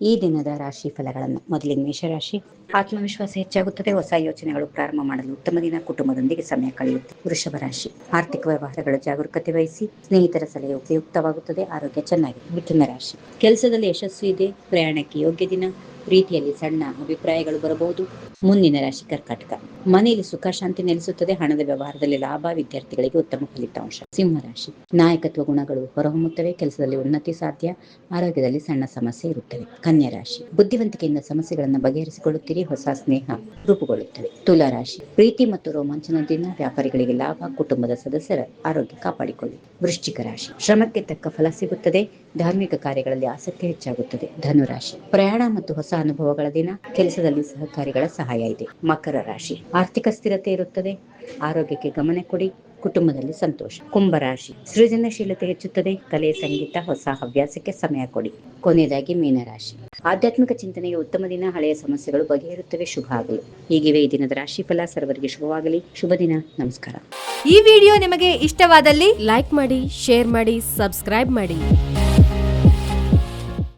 ಈ ದಿನದ ರಾಶಿ ಫಲಗಳನ್ನು ಮೊದಲಿಗೆ ಮೇಷರಾಶಿ. ಆತ್ಮವಿಶ್ವಾಸ ಹೆಚ್ಚಾಗುತ್ತದೆ. ಹೊಸ ಯೋಚನೆಗಳು ಪ್ರಾರಂಭ ಮಾಡಲು ಉತ್ತಮ ದಿನ. ಕುಟುಂಬದೊಂದಿಗೆ ಸಮಯ ಕಳೆಯುತ್ತೆ. ವೃಷಭ ರಾಶಿ. ಆರ್ಥಿಕ ವ್ಯವಹಾರಗಳ ಜಾಗರೂಕತೆ ವಹಿಸಿ. ಸ್ನೇಹಿತರ ಸಲಹೆ ಉಪಯುಕ್ತವಾಗುತ್ತದೆ. ಆರೋಗ್ಯ ಚೆನ್ನಾಗಿದೆ. ಮಿಥುನ ರಾಶಿ. ಕೆಲಸದಲ್ಲಿ ಯಶಸ್ಸು ಇದೆ. ಪ್ರಯಾಣಕ್ಕೆ ಯೋಗ್ಯ ದಿನ. ಪ್ರೀತಿಯಲ್ಲಿ ಸಣ್ಣ ಅಭಿಪ್ರಾಯಗಳು ಬರಬಹುದು. ಮುಂದಿನ ರಾಶಿ ಕರ್ಕಾಟಕ. ಮನೆಯಲ್ಲಿ ಸುಖ ಶಾಂತಿ ನೆಲೆಸುತ್ತದೆ. ಹಣದ ವ್ಯವಹಾರದಲ್ಲಿ ಲಾಭ. ವಿದ್ಯಾರ್ಥಿಗಳಿಗೆ ಉತ್ತಮ ಫಲಿತಾಂಶ. ಸಿಂಹರಾಶಿ. ನಾಯಕತ್ವ ಗುಣಗಳು ಹೊರಹೊಮ್ಮುತ್ತವೆ. ಕೆಲಸದಲ್ಲಿ ಉನ್ನತಿ ಸಾಧ್ಯ. ಆರೋಗ್ಯದಲ್ಲಿ ಸಣ್ಣ ಸಮಸ್ಯೆ ಇರುತ್ತವೆ. ಕನ್ಯಾ ರಾಶಿ. ಬುದ್ಧಿವಂತಿಕೆಯಿಂದ ಸಮಸ್ಯೆಗಳನ್ನು ಬಗೆಹರಿಸಿಕೊಳ್ಳುತ್ತೀರಿ. ಹೊಸ ಸ್ನೇಹ ರೂಪುಗೊಳ್ಳುತ್ತವೆ. ತುಲಾ ರಾಶಿ. ಪ್ರೀತಿ ಮತ್ತು ರೋಮಾಂಚನ ದಿನ. ವ್ಯಾಪಾರಿಗಳಿಗೆ ಲಾಭ. ಕುಟುಂಬದ ಸದಸ್ಯರ ಆರೋಗ್ಯ ಕಾಪಾಡಿಕೊಳ್ಳಿ. ವೃಶ್ಚಿಕ ರಾಶಿ. ಶ್ರಮಕ್ಕೆ ತಕ್ಕ ಫಲ ಸಿಗುತ್ತದೆ. ಧಾರ್ಮಿಕ ಕಾರ್ಯಗಳಲ್ಲಿ ಆಸಕ್ತಿ ಹೆಚ್ಚಾಗುತ್ತದೆ. ಧನುರಾಶಿ. ಪ್ರಯಾಣ ಮತ್ತು ಹೊಸ ಅನುಭವಗಳ ದಿನ. ಕೆಲಸದಲ್ಲಿ ಸಹಕಾರಿಗಳ ಸಹಾಯ ಇದೆ. ಮಕರ ರಾಶಿ. ಆರ್ಥಿಕ ಸ್ಥಿರತೆ ಇರುತ್ತದೆ. ಆರೋಗ್ಯಕ್ಕೆ ಗಮನ ಕೊಡಿ. ಕುಟುಂಬದಲ್ಲಿ ಸಂತೋಷ. ಕುಂಭರಾಶಿ. ಸೃಜನಶೀಲತೆ ಹೆಚ್ಚುತ್ತದೆ. ಕಲೆ, ಸಂಗೀತ, ಹೊಸ ಹವ್ಯಾಸಕ್ಕೆ ಸಮಯ ಕೊಡಿ. ಕೊನೆಯದಾಗಿ ಮೀನರಾಶಿ. ಆಧ್ಯಾತ್ಮಿಕ ಚಿಂತನೆಗೆ ಉತ್ತಮ ದಿನ. ಹಳೆಯ ಸಮಸ್ಯೆಗಳು ಬಗೆಹರುತ್ತವೆ. ಶುಭ ಆಗಲಿ. ಹೀಗಿವೆ ಈ ದಿನದ ರಾಶಿ ಫಲ. ಸರ್ವರಿಗೆ ಶುಭವಾಗಲಿ. ಶುಭ ದಿನ. ನಮಸ್ಕಾರ. ಈ ವಿಡಿಯೋ ನಿಮಗೆ ಇಷ್ಟವಾದಲ್ಲಿ ಲೈಕ್ ಮಾಡಿ, ಶೇರ್ ಮಾಡಿ, ಸಬ್ಸ್ಕ್ರೈಬ್ ಮಾಡಿ.